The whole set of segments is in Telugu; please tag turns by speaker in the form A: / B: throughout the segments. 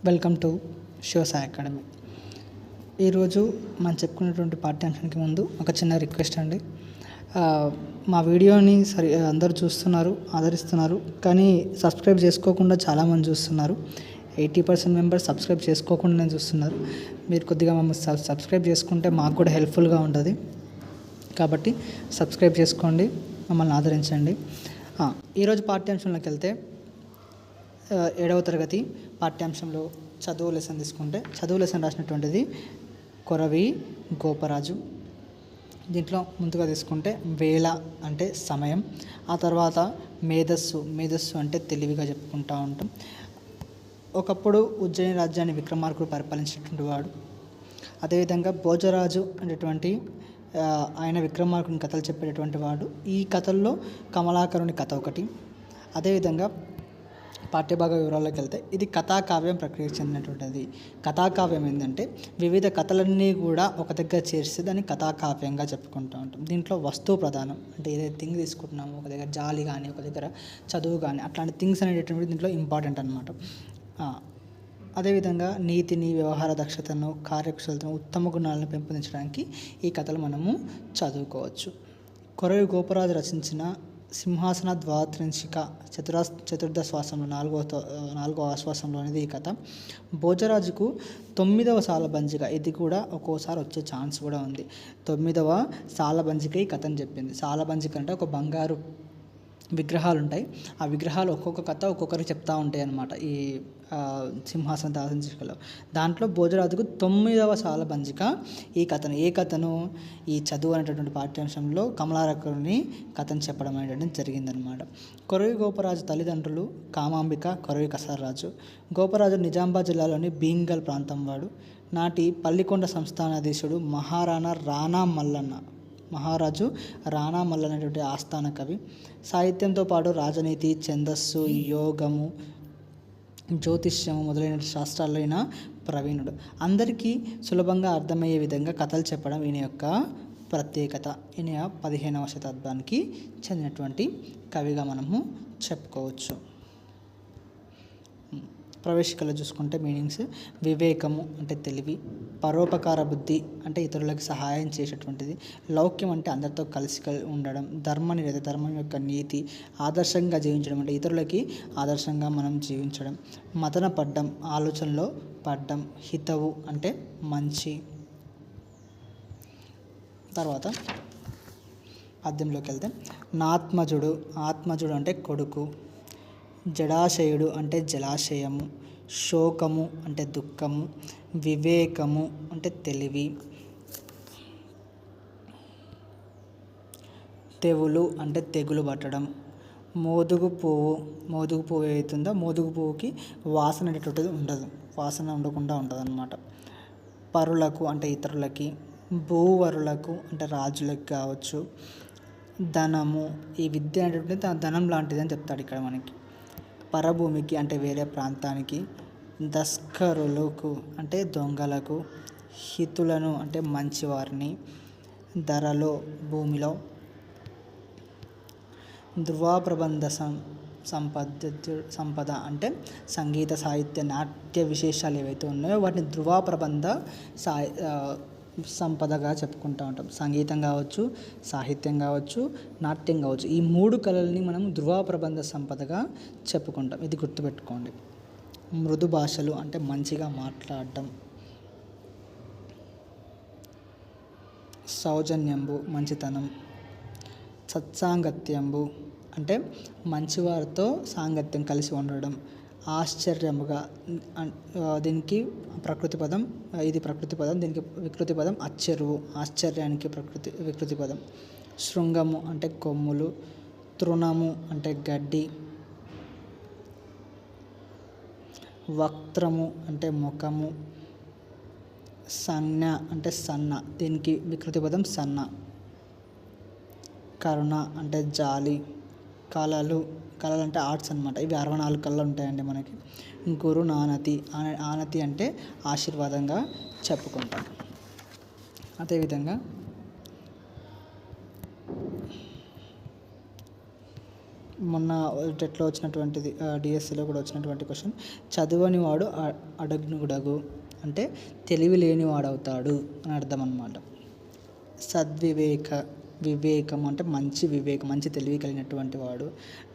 A: Welcome to Shivasai academy. ఈరోజు మనం చెప్పుకునేటువంటి పాఠ్యాంశానికి ముందు ఒక చిన్న రిక్వెస్ట్ అండి. మా వీడియోని అందరూ చూస్తున్నారు, ఆదరిస్తున్నారు, కానీ సబ్స్క్రైబ్ చేసుకోకుండా చాలామంది చూస్తున్నారు. 80% మెంబర్స్ సబ్స్క్రైబ్ చేసుకోకుండా చూస్తున్నారు. మీరు కొద్దిగా మమ్మల్ని సబ్స్క్రైబ్ చేసుకుంటే మాకు కూడా హెల్ప్ఫుల్గా ఉంటుంది. కాబట్టి సబ్స్క్రైబ్ చేసుకోండి, మమ్మల్ని ఆదరించండి. ఈరోజు పాఠ్యాంశంలోకి వెళ్తే 7వ తరగతి పాఠ్యాంశంలో చదువు లెసన్ తీసుకుంటే చదువు లెసన్ రాసినటువంటిది కొరవి గోపరాజు. దీంట్లో ముందుగా తీసుకుంటే వేళ అంటే సమయం, ఆ తర్వాత మేధస్సు అంటే తెలివిగా చెప్పుకుంటూ ఉంటాం. ఒకప్పుడు ఉజ్జయిని రాజ్యాన్ని విక్రమార్కుడు పరిపాలించినటువంటి వాడు. అదేవిధంగా భోజరాజు అనేటువంటి ఆయన విక్రమార్కుని కథలు చెప్పేటటువంటి వాడు. ఈ కథల్లో కమలాకరుని కథ ఒకటి. అదేవిధంగా పాఠ్యభాగ వివరాల్లోకి వెళ్తే ఇది కథాకావ్యం ప్రక్రియకు చెందినటువంటిది. కథాకావ్యం ఏంటంటే వివిధ కథలన్నీ కూడా ఒక దగ్గర చేర్చి దాన్ని కథాకావ్యంగా చెప్పుకుంటూ ఉంటాం. దీంట్లో వస్తువు ప్రధానం, అంటే ఏదైతే థింగ్ తీసుకుంటున్నామో, ఒక దగ్గర జాలి కానీ, ఒక దగ్గర చదువు కానీ, అట్లాంటి థింగ్స్ అనేటటువంటి దీంట్లో ఇంపార్టెంట్ అనమాట. అదేవిధంగా నీతిని, వ్యవహార దక్షతను, కార్యకుశలతను, ఉత్తమ గుణాలను పెంపొందించడానికి ఈ కథలు మనము చదువుకోవచ్చు. కొరవి గోపరాజు రచించిన సింహాసన ద్వాత్రింశిక చతుర్థ శ్వాసంలో నాలుగవ ఆశ్వాసంలో అనేది ఈ కథ. భోజరాజుకు 9వ సాలబంజిక, ఇది కూడా ఒక్కోసారి వచ్చే ఛాన్స్ కూడా ఉంది. 9వ సాలబంజిక ఈ కథని చెప్పింది. సాలబంజిక అంటే ఒక బంగారు విగ్రహాలు ఉంటాయి. ఆ విగ్రహాలు ఒక్కొక్క కథ ఒక్కొక్కరికి చెప్తూ ఉంటాయి అన్నమాట. ఈ సింహాసన దాసించికలో దాంట్లో భోజరాజుకు 9వ సాలబంజిక ఈ కథను ఈ చదువు అనేటటువంటి పాఠ్యాంశంలో కమలాకరుని కథను చెప్పడం అనేటువంటి జరిగిందనమాట. కొరవి గోపరాజు తల్లిదండ్రులు కామాంబిక, కొరవి కసర్రాజు. గోపరాజు నిజామాబాద్ జిల్లాలోని భీంగల్ ప్రాంతం వాడు. నాటి పల్లికొండ సంస్థానాధీశుడు మహారాజు రాణా మల్ల అనేటువంటి ఆస్థాన కవి. సాహిత్యంతో పాటు రాజనీతి, ఛందస్సు, యోగము, జ్యోతిష్యము మొదలైన శాస్త్రాలైన ప్రవీణుడు. అందరికీ సులభంగా అర్థమయ్యే విధంగా కథలు చెప్పడం ఈయన యొక్క ప్రత్యేకత. ఈయన 15వ శతాబ్దానికి చెందినటువంటి కవిగా మనము చెప్పుకోవచ్చు. ప్రవేశికలో చూసుకుంటే మీనింగ్స్: వివేకము అంటే తెలివి, పరోపకార బుద్ధి అంటే ఇతరులకు సహాయం చేసేటువంటిది, లౌక్యం అంటే అందరితో కలిసి ఉండడం, ధర్మం యొక్క నీతి, ఆదర్శంగా జీవించడం అంటే ఇతరులకి ఆదర్శంగా మనం జీవించడం, మదన పడ్డం ఆలోచనలో పడ్డం, హితవు అంటే మంచి. తర్వాత పద్యంలోకి వెళ్తే ఆత్మజుడు అంటే కొడుకు, జడాశయుడు అంటే జలాశయము, శోకము అంటే దుఃఖము, వివేకము అంటే తెలివి, తెవులు అంటే తెగులు పట్టడం, మోదుగు పువ్వు ఏదైతుందో మోదుగు పువ్వుకి వాసన అనేటువంటిది ఉండదు, వాసన ఉండకుండా ఉంటుంది అన్నమాట. పరులకు అంటే ఇతరులకి, భూవరులకు అంటే రాజులకు కావచ్చు, ధనము, ఈ విద్య అనేటువంటిది ధనం లాంటిది అని చెప్తాడు ఇక్కడ మనకి. పరభూమికి అంటే వేరే ప్రాంతానికి, దస్కరులకు అంటే దొంగలకు, హితులను అంటే మంచివారిని, ధరలో భూమిలో, ధ్రువ ప్రబంధ సంపద అంటే సంగీత, సాహిత్య, నాట్య విశేషాలు ఏవైతే ఉన్నాయో వాటిని ధ్రువ ప్రబంధ సంపదగా చెప్పుకుంటూ ఉంటాం. సంగీతం కావచ్చు, సాహిత్యం కావచ్చు, నాట్యం కావచ్చు, ఈ 3 కళల్ని మనం ధ్రువ ప్రబంధ సంపదగా చెప్పుకుంటాం. ఇది గుర్తుపెట్టుకోండి. మృదు భాషలు అంటే మంచిగా మాట్లాడటం, సౌజన్యంబు మంచితనం, సత్సాంగత్యంబు అంటే మంచివారితో సాంగత్యం కలిసి ఉండడం, ఆశ్చర్యముగా దీనికి ప్రకృతి పదం, దీనికి వికృతి పదం అచ్చెరువు, ఆశ్చర్యానికి వికృతి పదం, శృంగము అంటే కొమ్ములు, తృణము అంటే గడ్డి, వక్త్రము అంటే ముఖము, సన్న అంటే సన్న, దీనికి వికృతి పదం సన్న, కరుణ అంటే జాలి, కళలు అంటే ఆర్ట్స్ అనమాట. ఇవి 64 కళలు ఉంటాయండి మనకి. గురు ఆనతి అంటే ఆశీర్వాదంగా చెప్పుకుంటాం. అదేవిధంగా మొన్న టెట్లో వచ్చినటువంటిది, డిఎస్సిలో కూడా వచ్చినటువంటి క్వశ్చన్. చదువని వాడు అడగ్నుడగు అంటే తెలివి లేనివాడవుతాడు అని అర్థం అన్నమాట. వివేకం అంటే మంచి వివేకం, మంచి తెలివి కలిగినటువంటి వాడు.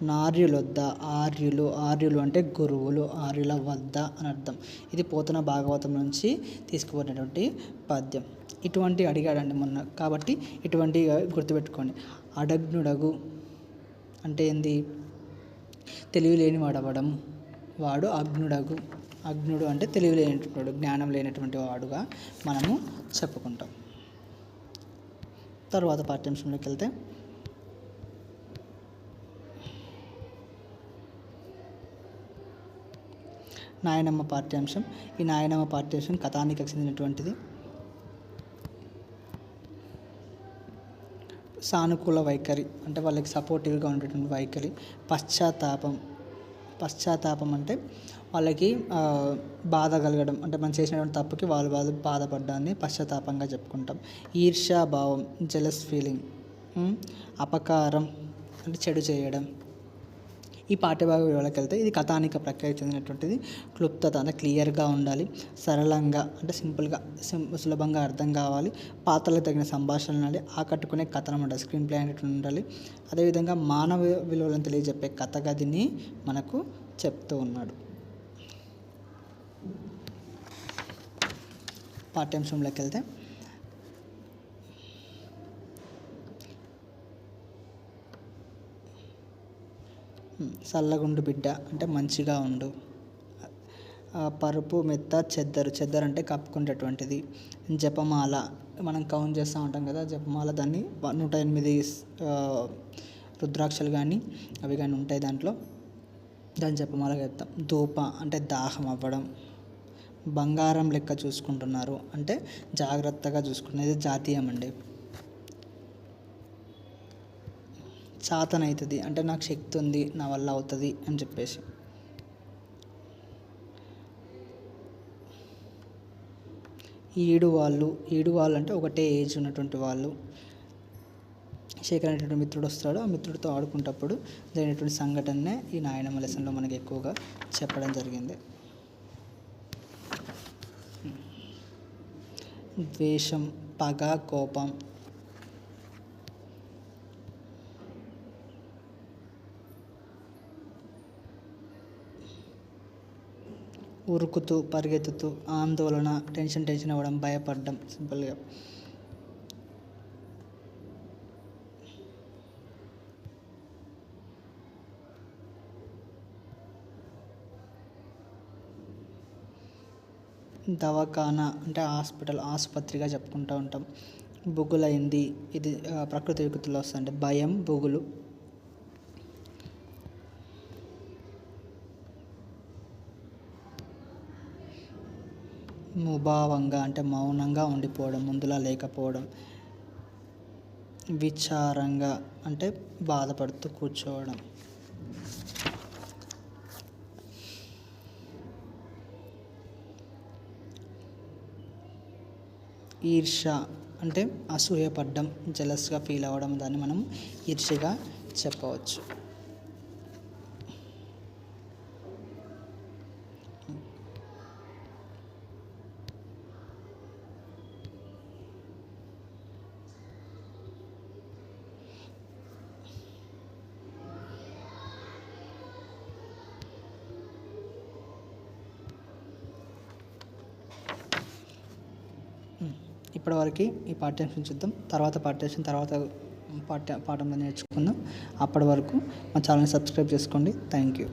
A: నార్యులొద్ద, ఆర్యులు అంటే గురువులు, ఆర్యుల వద్ద అని అర్థం. ఇది పోతన భాగవతం నుంచి తీసుకుపోయినటువంటి పద్యం. ఇటువంటి అడిగాడండి మొన్న, కాబట్టి ఇటువంటి గుర్తుపెట్టుకోండి. అడగ్నుడగు అంటే ఏంది? తెలివి లేని వాడవడం. వాడు అగ్నుడు అంటే తెలివి లేనటువంటి, జ్ఞానం లేనటువంటి వాడుగా మనము చెప్పుకుంటాం. తర్వాత పాఠ్యాంశంలోకి వెళ్తే, నాయనమ్మ పాఠ్యాంశం. ఈ నాయనమ్మ పాఠ్యాంశం కథానికకు చెందినటువంటిది. సానుకూల వైఖరి అంటే వాళ్ళకి సపోర్టివ్గా ఉండేటువంటి వైఖరి. పశ్చాత్తాపం అంటే వాళ్ళకి బాధ కలగడం, అంటే మనం చేసినటువంటి తప్పుకి వాళ్ళు బాధపడ్డాన్ని పశ్చాత్తాపంగా చెప్పుకుంటాం. ఈర్ష్యాభావం, జెలస్ ఫీలింగ్. అపకారం అంటే చెడు చేయడం. ఈ పాఠ్యభాగ వివరాలకు వెళ్తే, ఇది కథానిక ప్రక్రియకు చెందినటువంటిది. క్లుప్తత అంటే క్లియర్గా ఉండాలి. సరళంగా అంటే సింపుల్గా, సులభంగా అర్థం కావాలి. పాత్రలకు తగిన సంభాషణ ఉండాలి. ఆకట్టుకునే కథనం ఉండాలి, స్క్రీన్ ప్లే అనేటువంటి ఉండాలి. అదేవిధంగా మానవ విలువలను తెలియజెప్పే కథగదిని మనకు చెప్తూ ఉన్నాడు. పాఠ్యాంశంలోకి వెళ్తే, చల్లగుండు బిడ్డ అంటే మంచిగా ఉండు. పరుపు మెత్త చెద్దరు అంటే కప్పుకునేటటువంటిది. జపమాల మనం కౌంట్ చేస్తూ ఉంటాం కదా, జపమాల. దాన్ని 108 రుద్రాక్షలు కానీ అవి కానీ ఉంటాయి దాంట్లో, దాన్ని జపమాలగా చెప్తాం. ధూప అంటే దాహం అవ్వడం. బంగారం లెక్క చూసుకుంటున్నారు అంటే జాగ్రత్తగా చూసుకునేది జాతీయం అండి. చాతనవుతుంది అంటే నాకు శక్తి ఉంది, నా వల్ల అవుతుంది అని చెప్పేసి. ఈడు వాళ్ళు అంటే ఒకటే ఏజ్ ఉన్నటువంటి వాళ్ళు. శేఖర్ అనేటువంటి మిత్రుడు వస్తాడు, ఆ మిత్రుడితో ఆడుకుంటప్పుడు జరిగినటువంటి సంఘటననే ఈ నాయనమ్మ లెసన్లో మనకి ఎక్కువగా చెప్పడం జరిగింది. ద్వేషం, పగ, కోపం. ఉరుకుతూ, పరిగెత్తుతూ, ఆందోళన, టెన్షన్ అవ్వడం, భయపడడం. సింపుల్గా దవాఖానా అంటే ఆసుపత్రిగా చెప్పుకుంటూ ఉంటాం. బుగులైంది, ఇది ప్రకృతి వికృతిలో వస్తుంది. భయం, బుగులు. ముభావంగా అంటే మౌనంగా ఉండిపోవడం, ముందులా లేకపోవడం. విచారంగా అంటే బాధపడుతూ కూర్చోవడం. ఈర్ష అంటే అసూయపడ్డం, జెలస్గా ఫీల్ అవ్వడం. దాన్ని మనం ఈర్ష్యగా చెప్పవచ్చు. ఇప్పటివరకు ఈ పాఠ్యాంశం చూద్దాం. తర్వాత పాఠంలో నేర్చుకుందాం. అప్పటి వరకు మా ఛానల్ని సబ్స్క్రైబ్ చేసుకోండి. Thank you.